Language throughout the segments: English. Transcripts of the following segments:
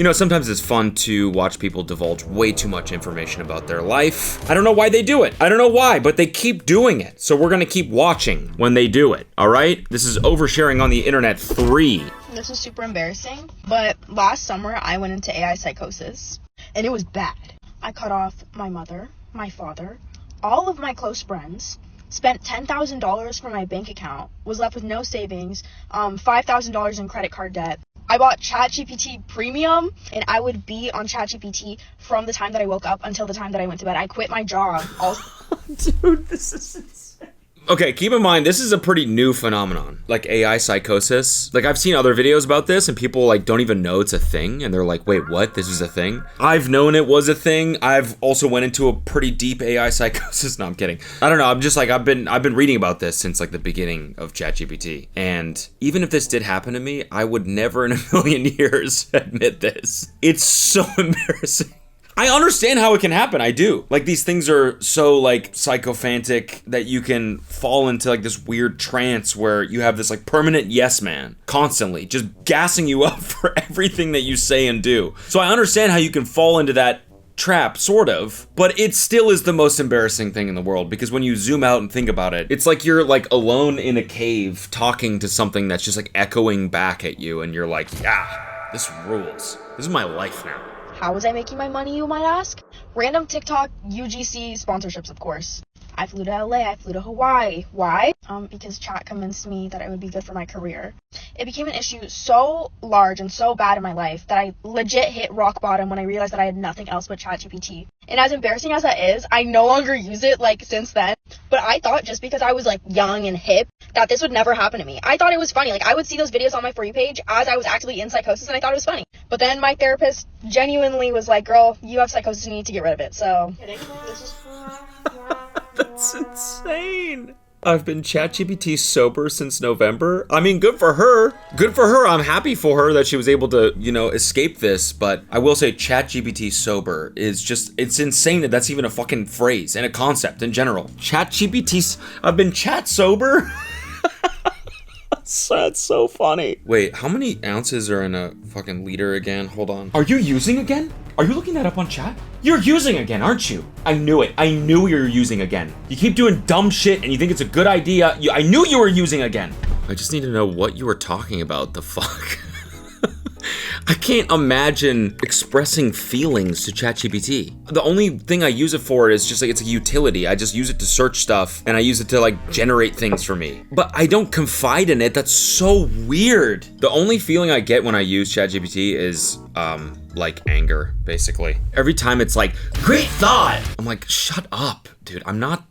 You know, sometimes it's fun to watch people divulge way too much information about their life. I don't know why they do it. I don't know why, but they keep doing it. So we're gonna keep watching when they do it, all right? This is Oversharing on the Internet 3. This was super embarrassing, but last summer I went into AI psychosis, and it was bad. I cut off my mother, my father, all of my close friends, spent $10,000 from my bank account, was left with no savings, $5,000 in credit card debt. I bought ChatGPT Premium, and I would be on ChatGPT from the time that I woke up until the time that I went to bed. I quit my job. Dude, this is insane. Okay, keep in mind, this is a pretty new phenomenon, like AI psychosis. Like, I've seen other videos about this, and people, like, don't even know it's a thing, and they're like, wait, what? This is a thing? I've known it was a thing. I've also went into a pretty deep AI psychosis. No, I'm kidding. I don't know, I'm just like, I've been reading about this since, like, the beginning of ChatGPT, and even if this did happen to me, I would never in a million years admit this. It's so embarrassing. I understand how it can happen, I do. Like, these things are so, like, psychophantic that you can fall into, like, this weird trance where you have this, like, permanent yes man constantly just gassing you up for everything that you say and do. So I understand how you can fall into that trap, sort of, but it still is the most embarrassing thing in the world, because when you zoom out and think about it, it's like you're, like, alone in a cave talking to something that's just, like, echoing back at you, and you're like, yeah, this rules. This is my life now. How was I making my money, you might ask? Random TikTok UGC sponsorships, of course. I flew to LA, I flew to Hawaii. Why? Because chat convinced me that it would be good for my career. It became an issue so large and so bad in my life that I legit hit rock bottom when I realized that I had nothing else but ChatGPT. And as embarrassing as that is, I no longer use it, like, since then. But I thought just because I was, like, young and hip, that this would never happen to me. I thought it was funny. Like, I would see those videos on my For You page as I was actually in psychosis, and I thought it was funny. But then my therapist genuinely was like, girl, you have psychosis, you need to get rid of it. So That's insane. I've been ChatGPT sober since November. I mean, good for her. Good for her. I'm happy for her that she was able to, you know, escape this. But I will say ChatGPT sober is just, it's insane that that's even a fucking phrase and a concept in general. ChatGPT, I've been chat sober? That's so funny. Wait, how many ounces are in a fucking liter again? Hold on. Are you using again? Are you looking that up on chat? You're using again, aren't you? I knew it. I knew you were using again. You keep doing dumb shit and you think it's a good idea. I knew you were using again. I just need to know what you were talking about. The fuck? I can't imagine expressing feelings to ChatGPT. The only thing I use it for is just like, it's a utility. I just use it to search stuff and I use it to, like, generate things for me. But I don't confide in it. That's so weird. The only feeling I get when I use ChatGPT is, like, anger, basically. Every time it's like, great thought! I'm like, shut up, dude. I'm not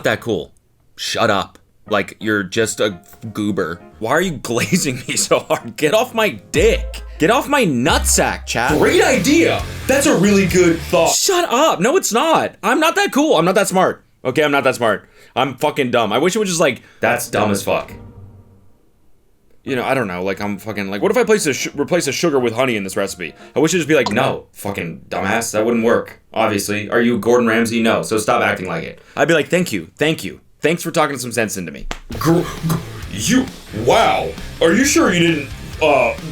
that cool. Shut up. Like, you're just a goober. Why are you glazing me so hard? Get off my dick. Get off my nutsack, chat. Great idea. That's a really good thought. Shut up. No, it's not. I'm not that cool. I'm not that smart. Okay, I'm not that smart. I'm fucking dumb. I wish it was just like, that's dumb as fuck. You know, I don't know, like, I'm fucking, like, what if I replace a sugar with honey in this recipe? I wish it'd just be like, no, fucking dumbass, that wouldn't work, obviously. Are you Gordon Ramsay? No, so stop acting like it. I'd be like, thank you. Thanks for talking some sense into me. Wow. Are you sure you didn't,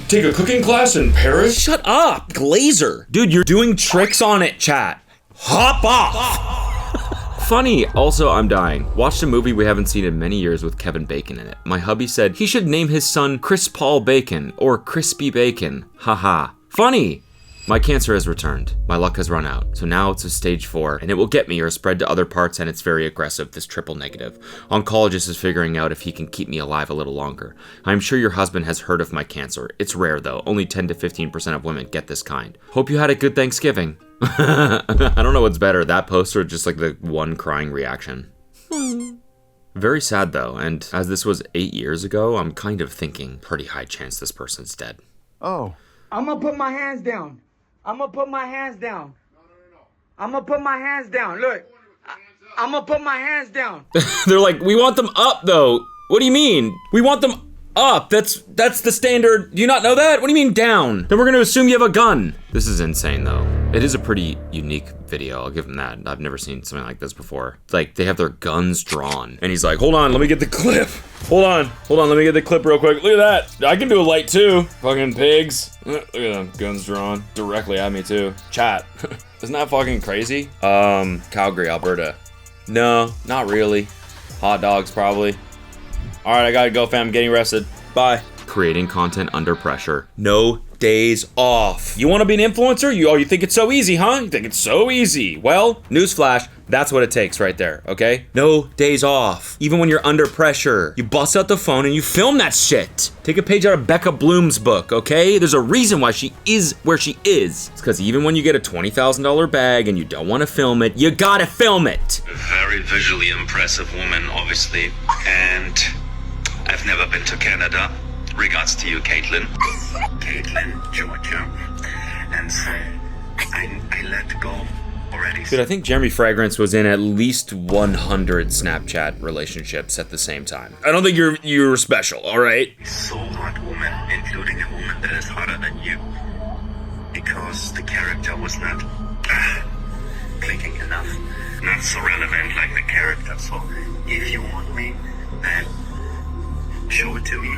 take a cooking class in Paris? Shut up, Glazer. Dude, you're doing tricks on it, chat. Hop off. Funny, also I'm dying. Watched a movie we haven't seen in many years with Kevin Bacon in it. My hubby said he should name his son Chris Paul Bacon or Crispy Bacon. Haha. Funny. My cancer has returned. My luck has run out. So now it's a stage 4 and it will get me or spread to other parts, and it's very aggressive, this triple negative. Oncologist is figuring out if he can keep me alive a little longer. I'm sure your husband has heard of my cancer. It's rare though. Only 10 to 15% of women get this kind. Hope you had a good Thanksgiving. I don't know what's better, that post or just like the one crying reaction. Very sad though, and as this was 8 years ago, I'm kind of thinking pretty high chance this person's dead. Oh. I'm gonna put my hands down. I'm gonna put my hands down. I'm gonna put my hands down. Look, I'm gonna put my hands down. They're like, we want them up though. What do you mean? We want them Up. That's the standard. Do you not know that? What do you mean down? Then we're gonna assume you have a gun. This is insane though. It is a pretty unique video. I'll give him that. I've never seen something like this before. Like they have their guns drawn. And he's like, hold on, let me get the clip. Hold on, let me get the clip real quick. Look at that. I can do a light too. Fucking pigs. Look at them, guns drawn directly at me too. Chat. Isn't that fucking crazy? Calgary, Alberta. No, not really. Hot dogs probably. All right, I gotta go, fam. I'm getting arrested. Bye. Creating content under pressure. No days off. You want to be an influencer? You think it's so easy, huh? You think it's so easy? Well, newsflash, that's what it takes right there, okay? No days off. Even when you're under pressure, you bust out the phone and you film that shit. Take a page out of Becca Bloom's book, okay? There's a reason why she is where she is. It's because even when you get a $20,000 bag and you don't want to film it, you gotta film it. A very visually impressive woman, obviously, and I've never been to Canada. Regards to you, Caitlin. Caitlin, Georgia. And so I let go already. Dude, I think Jeremy Fragrance was in at least 100 Snapchat relationships at the same time. I don't think you're special, all right? So hot woman, including a woman that is hotter than you. Because the character was not clicking enough. Not so relevant like the character. So if you want me, then show it to me.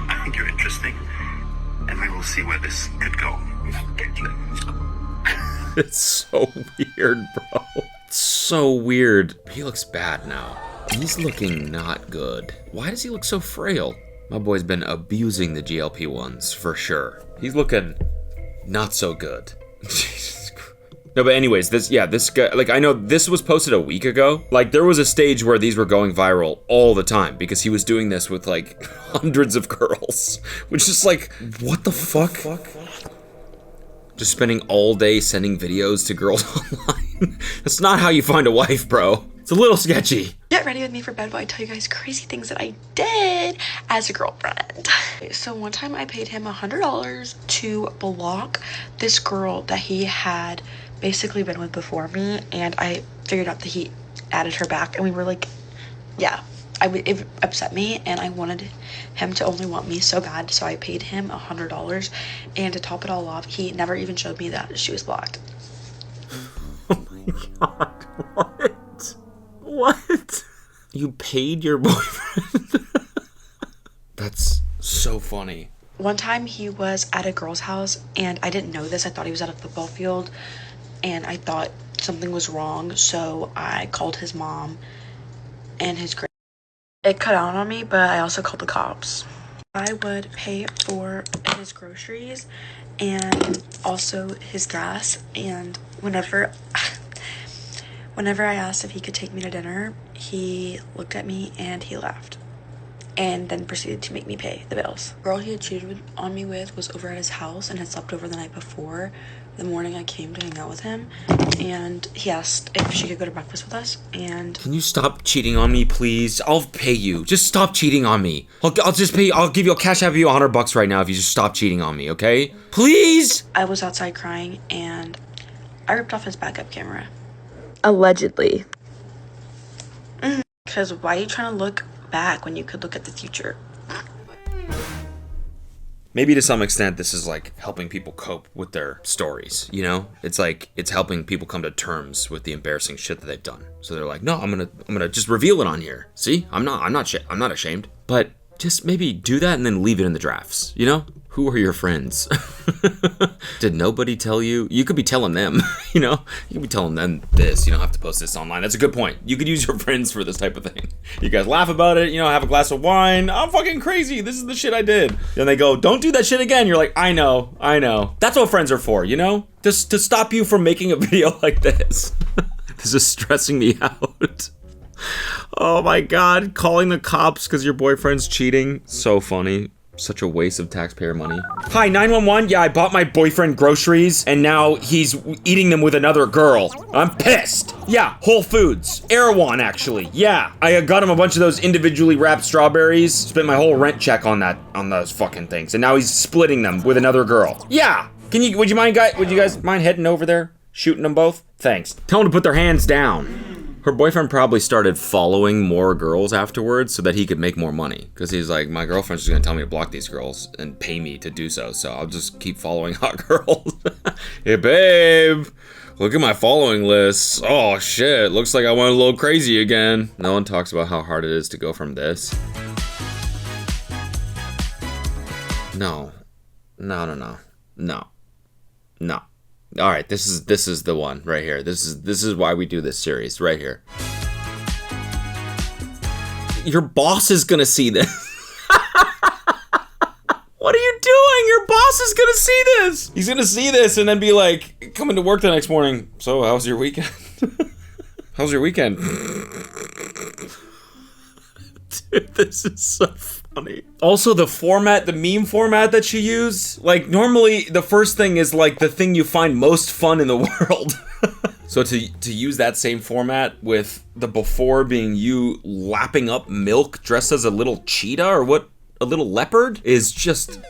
I think you're interesting, and we will see where this could go. It's so weird, bro. It's so weird. He looks bad now. He's looking not good. Why does he look so frail? My boy's been abusing the GLP-1s for sure. He's looking not so good. Jesus Christ. No, but anyways, this guy, like, I know this was posted a week ago. Like, there was a stage where these were going viral all the time because he was doing this with, like, hundreds of girls. Which is like, what the fuck? Just spending all day sending videos to girls online. That's not how you find a wife, bro. It's a little sketchy. Get ready with me for bed while I tell you guys crazy things that I did as a girlfriend. So one time I paid him $100 to block this girl that he had basically been with before me, and I figured out that he added her back, and we were like, yeah, it upset me, and I wanted him to only want me so bad, so I paid him $100, and to top it all off, he never even showed me that she was blocked. Oh my god, what? You paid your boyfriend? That's so funny. One time he was at a girl's house, and I didn't know this. I thought he was at a football field, and I thought something was wrong, so I called his mom and his grandma. It cut out on me, but I also called the cops. I would pay for his groceries and also his gas, and whenever I asked if he could take me to dinner, he looked at me and he laughed, and then proceeded to make me pay the bills. The girl he had cheated on me with was over at his house and had slept over the night before. The morning I came to hang out with him, and he asked if she could go to breakfast with us, and... Can you stop cheating on me, please? I'll pay you. Just stop cheating on me. I'll just pay you. I'll give you a cash app you $100 right now if you just stop cheating on me, okay? Please? I was outside crying, and I ripped off his backup camera. Allegedly. Because why are you trying to look back when you could look at the future? Maybe to some extent this is like helping people cope with their stories, you know? It's like it's helping people come to terms with the embarrassing shit that they've done. So they're like, "No, I'm going to just reveal it on here. See? I'm not ashamed." But just maybe do that and then leave it in the drafts, you know? Who are your friends? Did nobody tell you? You could be telling them, you know? You could be telling them this. You don't have to post this online. That's a good point. You could use your friends for this type of thing. You guys laugh about it, you know, have a glass of wine. I'm fucking crazy. This is the shit I did. And they go, don't do that shit again. You're like, I know. That's what friends are for, you know? Just to stop you from making a video like this. This is stressing me out. Oh my God. Calling the cops because your boyfriend's cheating. So funny. Such a waste of taxpayer money. Hi, 911. Yeah, I bought my boyfriend groceries and now he's eating them with another girl. I'm pissed. Yeah, Whole Foods. Erewhon, actually. Yeah, I got him a bunch of those individually wrapped strawberries. Spent my whole rent check on those fucking things. And now he's splitting them with another girl. Yeah. Would you guys mind heading over there? Shooting them both? Thanks. Tell them to put their hands down. Her boyfriend probably started following more girls afterwards so that he could make more money. Because he's like, my girlfriend's just gonna tell me to block these girls and pay me to do so. So I'll just keep following hot girls. Hey, babe, look at my following list. Oh, shit, looks like I went a little crazy again. No one talks about how hard it is to go from this. No. All right, this is the one right here. This is why we do this series right here. Your boss is gonna see this. What are you doing? Your boss is gonna see this. He's gonna see this and then be like, coming to work the next morning. So, how was your weekend? How's your weekend? Dude, this is so funny. Also, the meme format that she used. Like, normally, the first thing is, like, the thing you find most fun in the world. So to use that same format with the before being you lapping up milk dressed as a little cheetah or what? A little leopard? Is just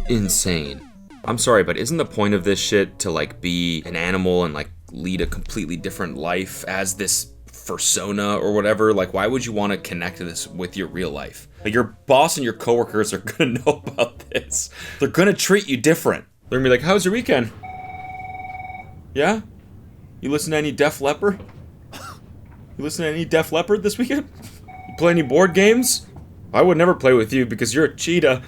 insane. I'm sorry, but isn't the point of this shit to, like, be an animal and, like, lead a completely different life as this persona or whatever? Like, why would you want to connect this with your real life? Like, your boss and your coworkers are gonna know about this. They're gonna treat you different. They're gonna be like, how's your weekend? Yeah? You listen to any Def Leppard? You listen to any Def Leppard this weekend? You play any board games? I would never play with you because you're a cheetah.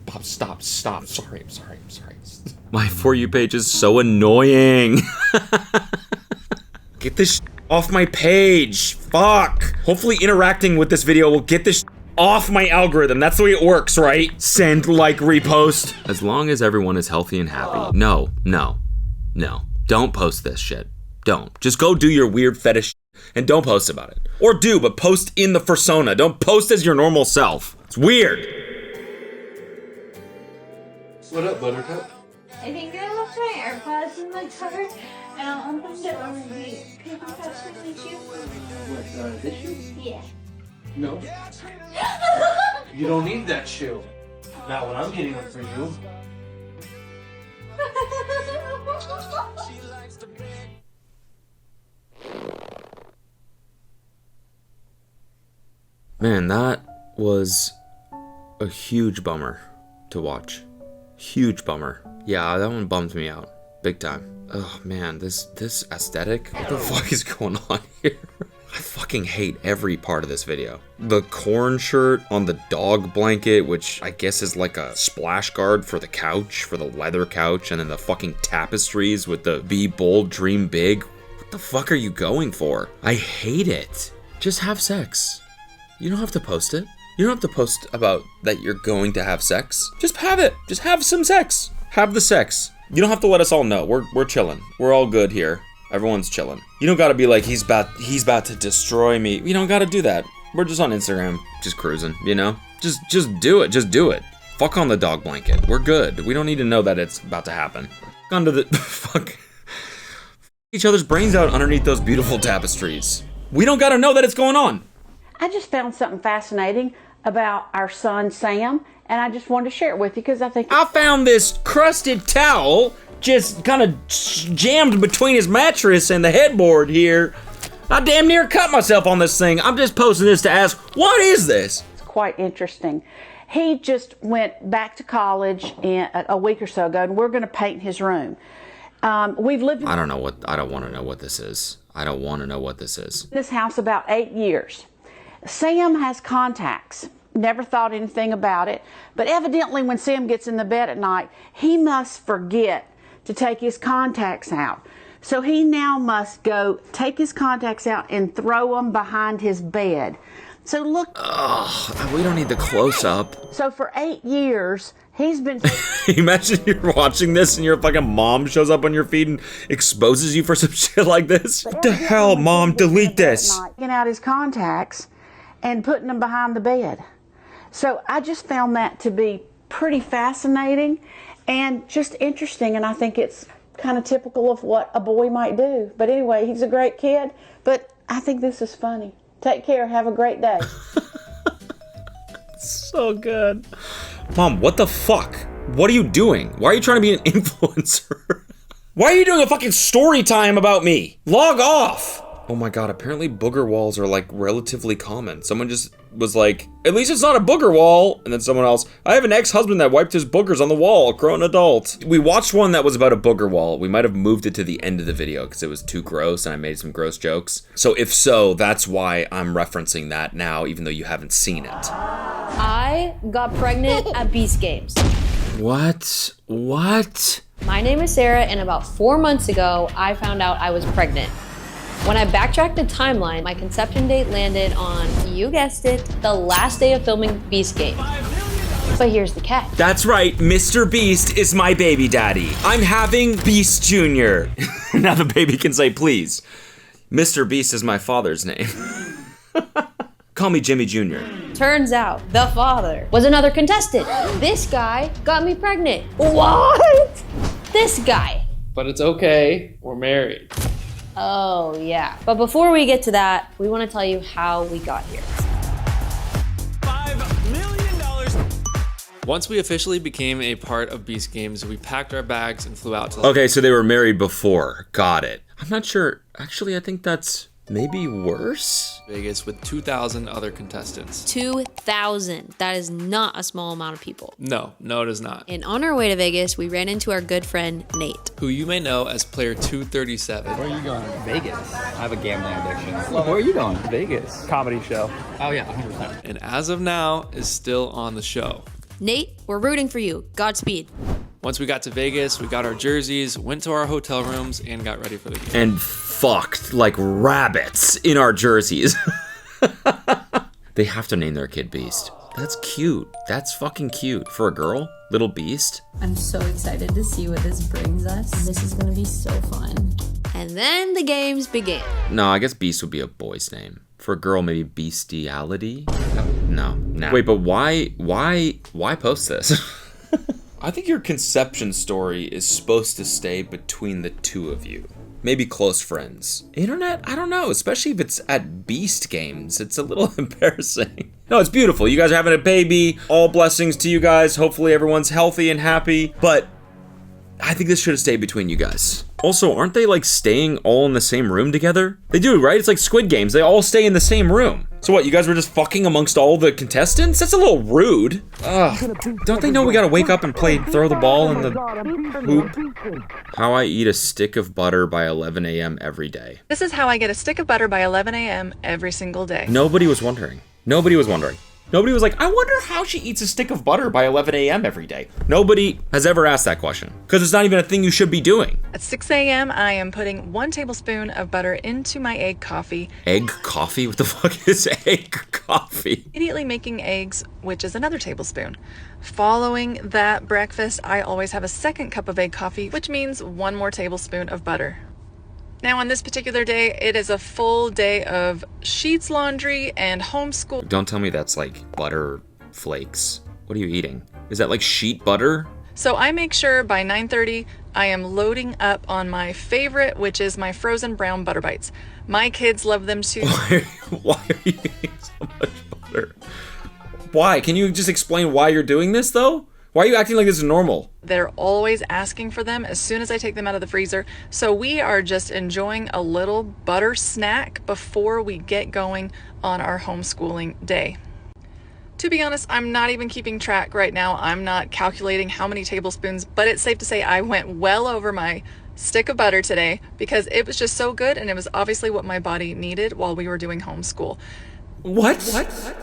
Bob, stop. Sorry, I'm sorry. My For You page is so annoying. Get this off my page. Fuck. Hopefully interacting with this video will get this off my algorithm. That's the way it works, right? Send, like, repost. As long as everyone is healthy and happy. No. Don't post this shit. Don't. Just go do your weird fetish and don't post about it. Or do, but post in the persona. Don't post as your normal self. It's weird. What up, Buttercup? I think I left my AirPods in the car, and I'll open it over the paper cups with the shoe. What, this shoe? Yeah. No. You don't need that shoe. Not when I'm getting one for you. Man, that was a huge bummer to watch. Huge bummer. Yeah, that one bummed me out. Big time. Oh man, this aesthetic? What the fuck is going on here? I fucking hate every part of this video. The corn shirt on the dog blanket, which I guess is like a splash guard for the couch, for the leather couch, and then the fucking tapestries with the Be Bold, Dream Big. What the fuck are you going for? I hate it. Just have sex. You don't have to post it. You don't have to post about that you're going to have sex. Just have it. Just have some sex. Have the sex. You don't have to let us all know. We're chilling. We're all good here. Everyone's chilling. You don't gotta be like, he's about to destroy me. You don't gotta do that. We're just on Instagram, just cruising, you know? Just do it. Just do it. Fuck on the dog blanket. We're good. We don't need to know that it's about to happen. Onto the fuck each other's brains out underneath those beautiful tapestries. We don't gotta know that it's going on. I just found something fascinating about our son Sam, and I just wanted to share it with you because I think I found this crusted towel just kind of jammed between his mattress and the headboard here. I damn near cut myself on this thing. I'm just posting this to ask, what is this? it's quite interesting. He just went back to college a week or so ago, and we're going to paint his room. We've lived in I don't want to know what this is. I don't want to know what this is. this house about 8 years. Sam has contacts. Never thought anything about it. But evidently when Sam gets in the bed at night, he must forget to take his contacts out. So he now must go take his contacts out and throw them behind his bed. So look. Ugh, we don't need the close-up. So for 8 years, he's been... Imagine you're watching this and your fucking mom shows up on your feed and exposes you for some shit like this. What the hell, Mom? Delete this. Taking out his contacts and putting them behind the bed. So I just found that to be pretty fascinating and just interesting, and I think it's kind of typical of what a boy might do. But anyway, he's a great kid, but I think this is funny. Take care. Have a great day. So good. Mom, what the fuck? What are you doing? Why are you trying to be an influencer? Why are you doing a fucking story time about me? Log off. Oh my god, apparently booger walls are like relatively common. Someone just was like, at least it's not a booger wall. And then someone else, I have an ex-husband that wiped his boogers on the wall, a grown adult. We watched one that was about a booger wall. We might have moved it to the end of the video because it was too gross and I made some gross jokes. So if so, that's why I'm referencing that now, even though you haven't seen it. I got pregnant at Beast Games. What? What? My name is Sarah, and about 4 months ago, I found out I was pregnant. When I backtracked the timeline, my conception date landed on, you guessed it, the last day of filming Beast Games. But here's the catch. That's right, Mr. Beast is my baby daddy. I'm having Beast Jr. Now the baby can say please. Mr. Beast is my father's name. Call me Jimmy Jr. Turns out, the father was another contestant. This guy got me pregnant. What? This guy. But it's okay, we're married. Oh, yeah. But before we get to that, we want to tell you how we got here. $5 million. Once we officially became a part of Beast Games, we packed our bags and flew out to... Okay, so they were married before. Got it. I'm not sure. Actually, I think that's maybe worse. Vegas with 2,000 other contestants. 2,000. That is not a small amount of people. No, it is not. And on our way to Vegas, we ran into our good friend, Nate. Who you may know as player 237. Where are you going? Vegas. I have a gambling addiction. Well, where are you going? Vegas. Comedy show. Oh yeah, 100%. And as of now, is still on the show. Nate, we're rooting for you. Godspeed. Once we got to Vegas, we got our jerseys, went to our hotel rooms, and got ready for the game. And fucked like rabbits in our jerseys. They have to name their kid Beast. That's cute. That's fucking cute. For a girl? Little Beast? I'm so excited to see what this brings us. This is gonna be so fun. And then the games began. No, I guess Beast would be a boy's name. For a girl, maybe Bestiality? No. Wait, but why post this? I think your conception story is supposed to stay between the two of you. Maybe close friends. Internet? I don't know, especially if it's at Beast Games. It's a little embarrassing. No, it's beautiful. You guys are having a baby. All blessings to you guys. Hopefully everyone's healthy and happy. But I think this should have stayed between you guys. Also, aren't they like staying all in the same room together? They do, right? It's like Squid Games. They all stay in the same room. So what, you guys were just fucking amongst all the contestants? That's a little rude. Ugh. Don't they know we gotta wake up and throw the ball in the hoop? How I eat a stick of butter by 11 a.m. every day. This is how I get a stick of butter by 11 a.m. every single day. Nobody was wondering. Nobody was wondering. Nobody was like, I wonder how she eats a stick of butter by 11 a.m. every day. Nobody has ever asked that question because it's not even a thing you should be doing. At 6 a.m., I am putting 1 tablespoon of butter into my egg coffee. Egg coffee? What the fuck is egg coffee? Immediately making eggs, which is another tablespoon. Following that breakfast, I always have a second cup of egg coffee, which means 1 more tablespoon of butter. Now on this particular day, it is a full day of sheets laundry and homeschool. Don't tell me that's like butter flakes. What are you eating? Is that like sheet butter? So I make sure by 9:30 I am loading up on my favorite, which is my frozen brown butter bites. My kids love them too. Why are you eating so much butter? Why? Can you just explain why you're doing this though? Why are you acting like this is normal? They're always asking for them as soon as I take them out of the freezer. So we are just enjoying a little butter snack before we get going on our homeschooling day. To be honest, I'm not even keeping track right now. I'm not calculating how many tablespoons, but it's safe to say I went well over my stick of butter today because it was just so good and it was obviously what my body needed while we were doing homeschool. What?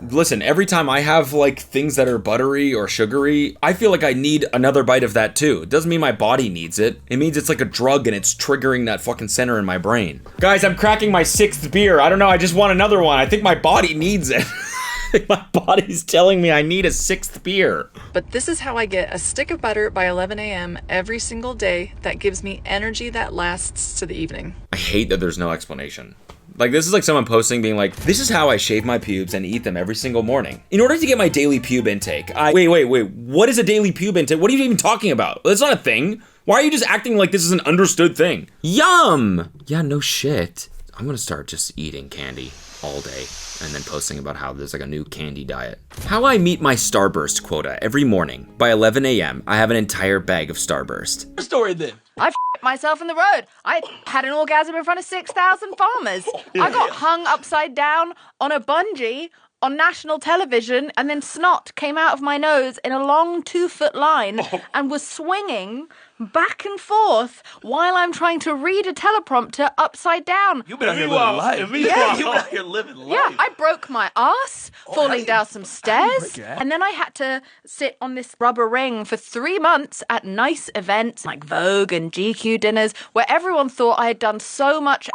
Listen, every time I have like things that are buttery or sugary, I feel like I need another bite of that too. It doesn't mean my body needs it. It means it's like a drug and it's triggering that fucking center in my brain. Guys, I'm cracking my 6th beer. I don't know, I just want another one. I think my body needs it. I think my body's telling me I need a 6th beer. But this is how I get a stick of butter by 11 a.m. every single day that gives me energy that lasts to the evening. I hate that there's no explanation. Like, this is like someone posting being like, this is how I shave my pubes and eat them every single morning. In order to get my daily pube intake, Wait, what is a daily pube intake? What are you even talking about? That's not a thing. Why are you just acting like this is an understood thing? Yum! Yeah, no shit. I'm gonna start just eating candy all day, and then posting about how there's like a new candy diet. How I meet my Starburst quota every morning. By 11 a.m., I have an entire bag of Starburst. Story then. I myself in the road. I had an orgasm in front of 6,000 farmers. I got hung upside down on a bungee on national television, and then snot came out of my nose in a long 2-foot line and was swinging back and forth while I'm trying to read a teleprompter upside down. You've been out here living life. Yeah, you've been out here living life. Yeah, I broke my ass falling down some stairs, and then I had to sit on this rubber ring for 3 months at nice events like Vogue and GQ dinners where everyone thought I had done so much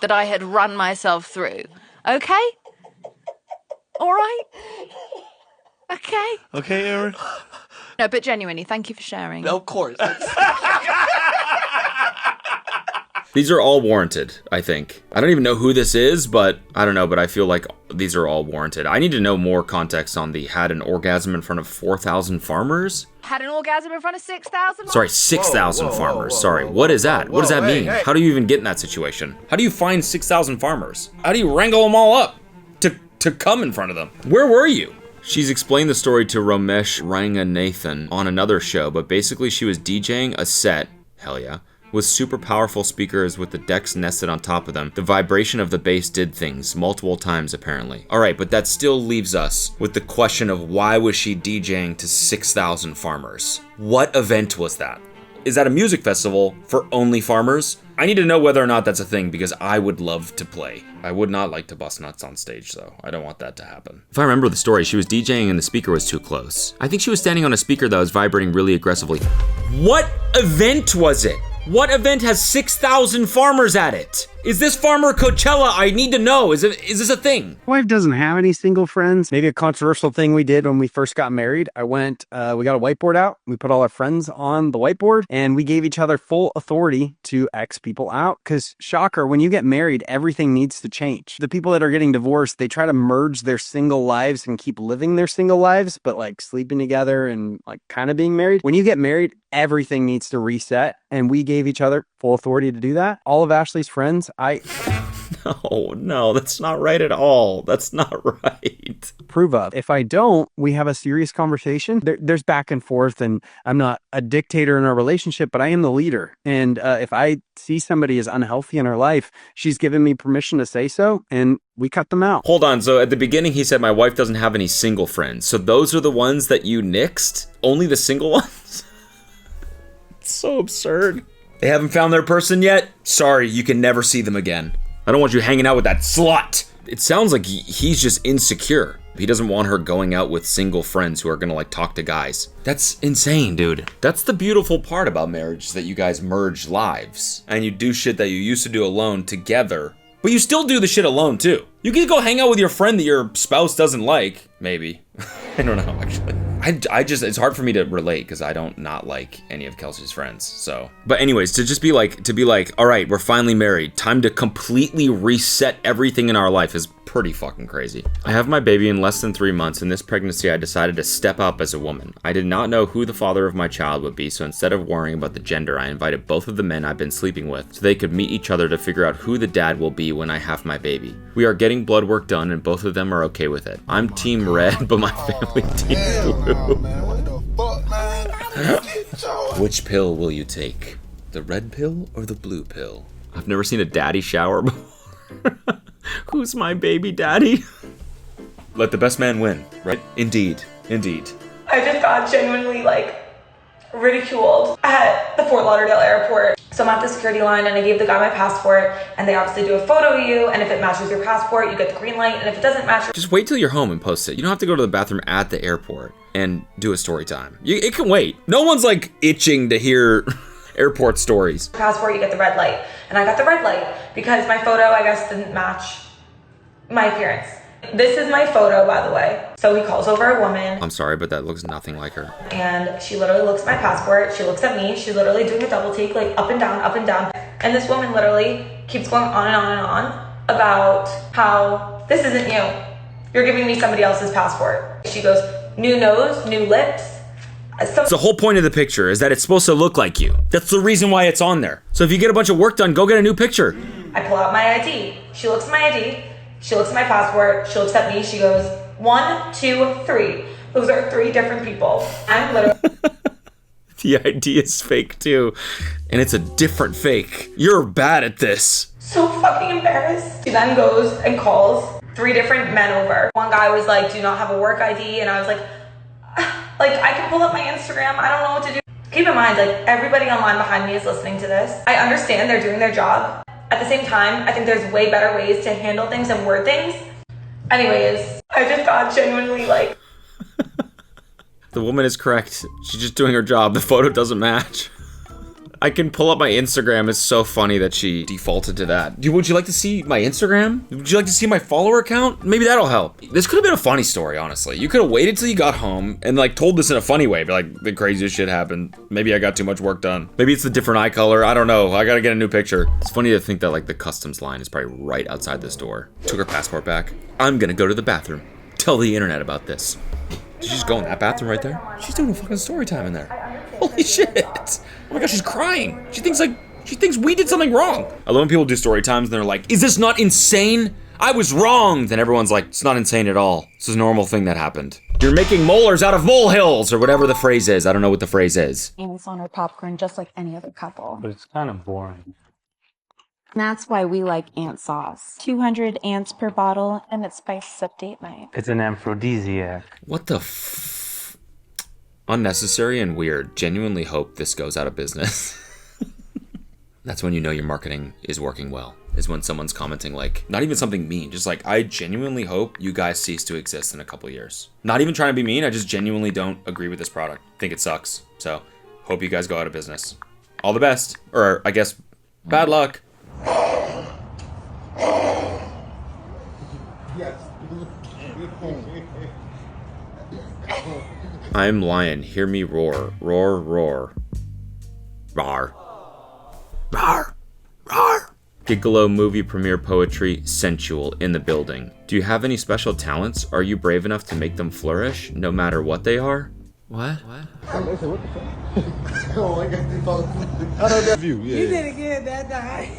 that I had run myself through. Okay? All right? Okay. Okay, Aaron. No, but genuinely, thank you for sharing. No, of course. These are all warranted, I think. I don't even know who this is, but I don't know, but I feel like these are all warranted. I need to know more context on the had an orgasm in front of 4,000 farmers. Had an orgasm in front of 6,000? Sorry, 6,000 farmers. Sorry, what is that? What does that mean? How do you even get in that situation? How do you find 6,000 farmers? How do you wrangle them all up to come in front of them? Where were you? She's explained the story to Romesh Ranganathan on another show, but basically she was DJing a set, hell yeah, with super powerful speakers with the decks nested on top of them. The vibration of the bass did things multiple times apparently. Alright, but that still leaves us with the question of why was she DJing to 6,000 farmers? What event was that? Is that a music festival for only farmers? I need to know whether or not that's a thing because I would love to play. I would not like to bust nuts on stage though. I don't want that to happen. If I remember the story, she was DJing and the speaker was too close. I think she was standing on a speaker that was vibrating really aggressively. What event was it? What event has 6,000 farmers at it? Is this Farmer Coachella? I need to know. Is this a thing? My wife doesn't have any single friends. Maybe a controversial thing we did when we first got married. We got a whiteboard out. We put all our friends on the whiteboard and we gave each other full authority to X people out. Because shocker, when you get married, everything needs to change. The people that are getting divorced, they try to merge their single lives and keep living their single lives, but like sleeping together and like kind of being married. When you get married, everything needs to reset. And we gave each other full authority to do that. All of Ashley's friends, No, that's not right at all. That's not right. Prove of. If I don't, we have a serious conversation. There's back and forth, and I'm not a dictator in our relationship, but I am the leader. And if I see somebody is unhealthy in her life, she's given me permission to say so, and we cut them out. Hold on. So at the beginning, he said my wife doesn't have any single friends. So those are the ones that you nixed? Only the single ones? It's so absurd. They haven't found their person yet? Sorry, you can never see them again. I don't want you hanging out with that slut. It sounds like he's just insecure. He doesn't want her going out with single friends who are gonna like talk to guys. That's insane, dude. That's the beautiful part about marriage, is that you guys merge lives and you do shit that you used to do alone together, but you still do the shit alone too. You can go hang out with your friend that your spouse doesn't like, maybe. I don't know, actually. I just, it's hard for me to relate because I don't not like any of Kelsey's friends, so. But anyways, to be like, all right, we're finally married. Time to completely reset everything in our life is pretty fucking crazy. I have my baby in less than 3 months. In this pregnancy, I decided to step up as a woman. I did not know who the father of my child would be, so instead of worrying about the gender, I invited both of the men I've been sleeping with so they could meet each other to figure out who the dad will be when I have my baby. We are getting blood work done and both of them are okay with it. I'm team red, but my family team blue. Which pill will you take? The red pill or the blue pill? I've never seen a daddy shower before. Who's my baby daddy? Let the best man win, right? Indeed, indeed. I just got genuinely ridiculed at the Fort Lauderdale airport. So I'm at the security line and I gave the guy my passport and they obviously do a photo of you, and if it matches your passport, you get the green light, and if it doesn't match... Just wait till you're home and post it. You don't have to go to the bathroom at the airport and do a story time. It can wait. No one's itching to hear airport stories. Passport, you get the red light. And I got the red light because my photo, I guess, didn't match my appearance. This is my photo, by the way. So he calls over a woman. I'm sorry, but that looks nothing like her. And she literally looks at my passport. She looks at me. She's literally doing a double take, up and down, up and down. And this woman literally keeps going on and on and on about how this isn't you. You're giving me somebody else's passport. She goes, new nose, new lips. The whole point of the picture is that it's supposed to look like you. That's the reason why it's on there. So if you get a bunch of work done, go get a new picture. I pull out my ID. She looks at my ID She looks at my passport, she looks at me, she goes, 1, 2, 3. Those are 3 different people. I'm literally The ID is fake too. And it's a different fake. You're bad at this. so fucking embarrassed. She then goes and calls 3 different men over. One guy was like, do not have a work ID, and I was like, I can pull up my Instagram, I don't know what to do. Keep in mind, like, everybody online behind me is listening to this. I understand they're doing their job. At the same time, I think there's way better ways to handle things and word things. Anyways, I just got genuinely like... The woman is correct. She's just doing her job. The photo doesn't match. I can pull up my Instagram. It's so funny that she defaulted to that. Would you like to see my Instagram? Would you like to see my follower count? Maybe that'll help. This could have been a funny story, honestly. You could have waited till you got home and like told this in a funny way. But like, the craziest shit happened. Maybe I got too much work done. Maybe it's the different eye color. I don't know. I gotta get a new picture. It's funny to think that like the customs line is probably right outside this door. Took her passport back. I'm gonna go to the bathroom. Tell the internet about this. Did she just go in that bathroom right there? She's doing a fucking story time in there. Holy shit. Oh my gosh, she's crying. She thinks we did something wrong. I love when people do story times and they're like, is this not insane? I was wrong. Then everyone's like, it's not insane at all. This is a normal thing that happened. You're making molars out of molehills, or whatever the phrase is. I don't know what the phrase is. Ants on her popcorn just like any other couple. But it's kind of boring. And that's why we like ant sauce. 200 ants per bottle, and it spices up date night. It's an aphrodisiac. What the Unnecessary and weird. Genuinely hope this goes out of business. That's when you know your marketing is working well. Is when someone's commenting like, not even something mean, just like, I genuinely hope you guys cease to exist in a couple years. Not even trying to be mean, I just genuinely don't agree with this product. Think it sucks. So, hope you guys go out of business. All the best. Or, I guess, bad luck. I'm lion, hear me roar. Roar, roar. Rawr. Rawr. Rawr. Gigolo movie premiere poetry, sensual, in the building. Do you have any special talents? Are you brave enough to make them flourish, no matter what they are? What? Oh my God, I know that view. Yeah. You did it good that night.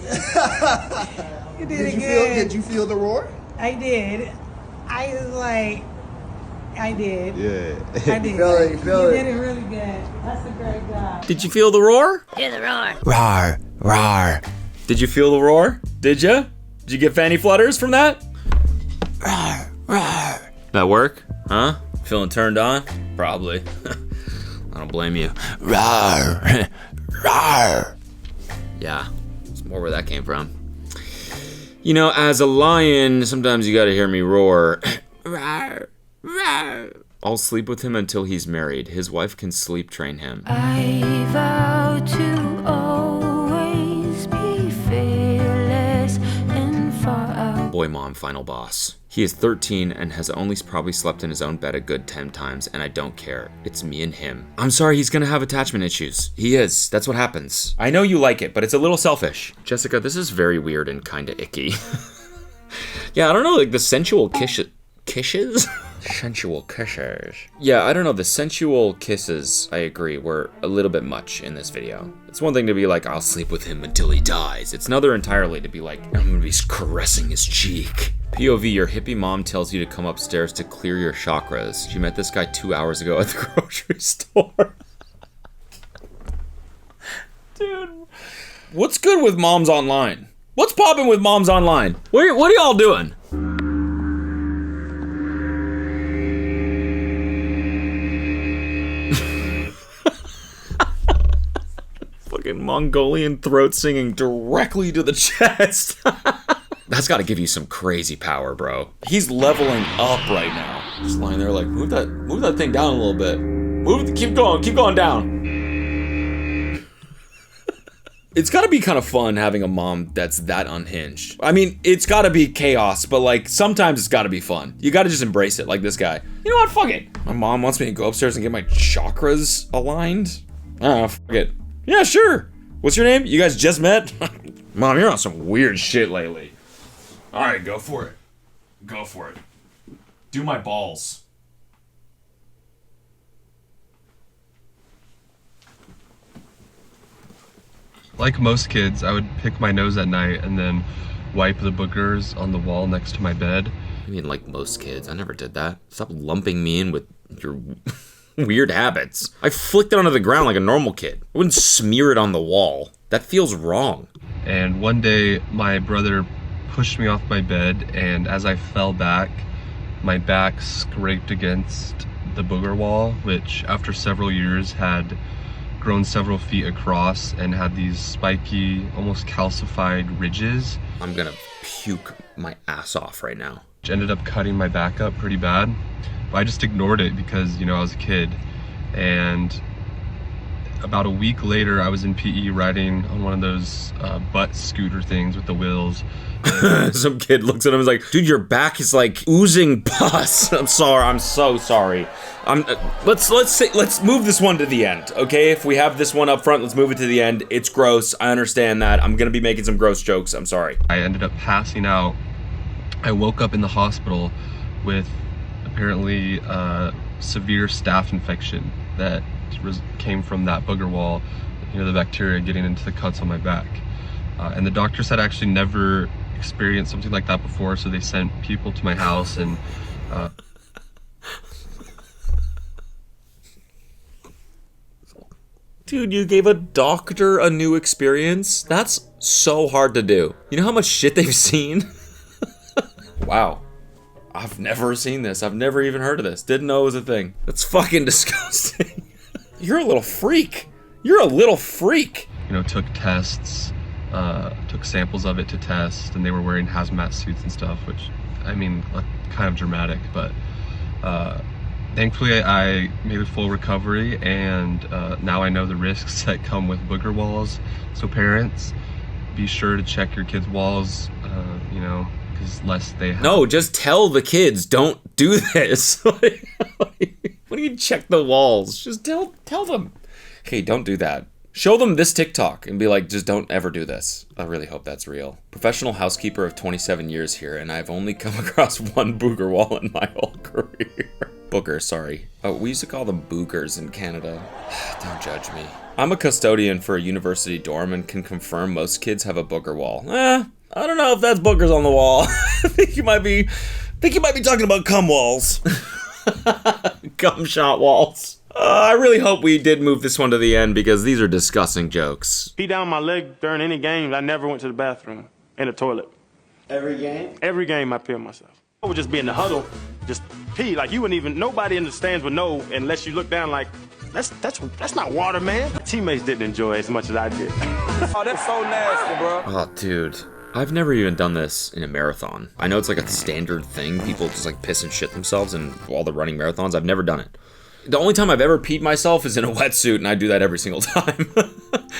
You did it good. Did you feel the roar? I did. I was like, I did. Yeah. I did. You did it really good. That's a great job. Did you feel the roar? Hear the roar. Roar, roar. Did you feel the roar? Did you? Did you get fanny flutters from that? Roar, roar. That work? Huh? Feeling turned on? Probably. I don't blame you. Roar, roar. Yeah, it's more where that came from. You know, as a lion, sometimes you gotta hear me roar. Roar, roar. I'll sleep with him until he's married. His wife can sleep train him. I vow to always be fearless and far out. Boy mom final boss. He is 13 and has only probably slept in his own bed a good 10 times, and I don't care. It's me and him. I'm sorry, he's gonna have attachment issues. He is. That's what happens. I know you like it, but it's a little selfish. Jessica, this is very weird and kinda icky. Yeah, I don't know, like the sensual kisses? Sensual kisses. Yeah, I don't know, the sensual kisses, I agree, were a little bit much in this video. It's one thing to be like, I'll sleep with him until he dies. It's another entirely to be like, I'm gonna be caressing his cheek. POV, your hippie mom tells you to come upstairs to clear your chakras. She met this guy 2 hours ago at the grocery store. Dude. What's good with moms online? What's popping with moms online? What are y'all doing? Fucking Mongolian throat singing directly to the chest. That's gotta give you some crazy power, bro. He's leveling up right now. Just lying there like, move that thing down a little bit. Keep going down. It's gotta be kind of fun having a mom that's that unhinged. I mean, it's gotta be chaos, but like, sometimes it's gotta be fun. You gotta just embrace it, like this guy. You know what, fuck it. My mom wants me to go upstairs and get my chakras aligned. I don't know, fuck it. Yeah, sure. What's your name? You guys just met? Mom, you're on some weird shit lately. All right, go for it. Go for it. Do my balls. Like most kids, I would pick my nose at night and then wipe the boogers on the wall next to my bed. I mean, like most kids, I never did that. Stop lumping me in with your weird habits. I flicked it onto the ground like a normal kid. I wouldn't smear it on the wall. That feels wrong. And one day, my brother pushed me off my bed, and as I fell back, my back scraped against the booger wall, which after several years had grown several feet across and had these spiky, almost calcified ridges. I'm gonna puke my ass off right now. Which ended up cutting my back up pretty bad. But I just ignored it because, you know, I was a kid. And about a week later, I was in PE riding on one of those butt scooter things with the wheels. Some kid looks at him and is like, dude, your back is like oozing pus. I'm sorry, I'm so sorry. Let's move this one to the end, okay? If we have this one up front, let's move it to the end. It's gross, I understand that. I'm gonna be making some gross jokes, I'm sorry. I ended up passing out. I woke up in the hospital with apparently a severe staph infection that came from that booger wall, you know, the bacteria getting into the cuts on my back. And the doctors had actually never experienced something like that before, so they sent people to my house and Dude, you gave a doctor a new experience? That's so hard to do. You know how much shit they've seen? Wow. I've never seen this. I've never even heard of this. Didn't know it was a thing. That's fucking disgusting. You're a little freak. You're a little freak. You know, took tests, took samples of it to test, and they were wearing hazmat suits and stuff, which, I mean, kind of dramatic, but thankfully I made a full recovery, and now I know the risks that come with booger walls. So parents, be sure to check your kids' walls, you know, because less they have. No, just tell the kids, don't do this. What do you check the walls? Just tell them. Hey, don't do that. Show them this TikTok and be like, just don't ever do this. I really hope that's real. Professional housekeeper of 27 years here, and I've only come across one booger wall in my whole career. Booger, sorry. Oh, we used to call them boogers in Canada. Don't judge me. I'm a custodian for a university dorm and can confirm most kids have a booger wall. I don't know if that's boogers on the wall. I think you might be talking about cum walls. Cum shot walls. I really hope we did move this one to the end because these are disgusting jokes. Pee down my leg during any games. I never went to the bathroom in the toilet. Every game? Every game I pee on myself. I would just be in the huddle, just pee. Like you wouldn't even, nobody in the stands would know unless you look down like, that's not water, man. My teammates didn't enjoy it as much as I did. Oh, that's so nasty, bro. Oh, dude. I've never even done this in a marathon. I know it's like a standard thing. People just like piss and shit themselves in all the running marathons. I've never done it. The only time I've ever peed myself is in a wetsuit, and I do that every single time.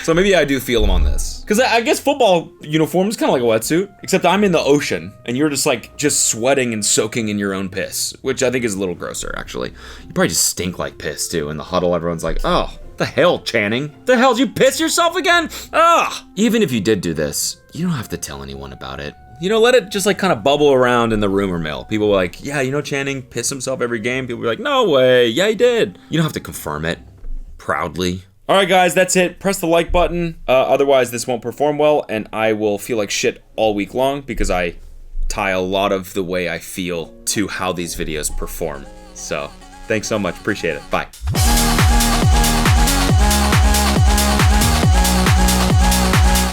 So maybe I do feel them on this. Because I guess football uniform is kind of like a wetsuit, except I'm in the ocean, and you're just sweating and soaking in your own piss, which I think is a little grosser, actually. You probably just stink like piss, too. In the huddle, everyone's like, oh, the hell, Channing? The hell, did you piss yourself again? Ugh! Even if you did do this, you don't have to tell anyone about it. You know, let it just like kind of bubble around in the rumor mill. People were like, yeah, you know Channing pissed himself every game. People were like, no way, yeah, he did. You don't have to confirm it, proudly. All right, guys, that's it. Press the like button. Otherwise, this won't perform well, and I will feel like shit all week long because I tie a lot of the way I feel to how these videos perform. So, thanks so much. Appreciate it. Bye.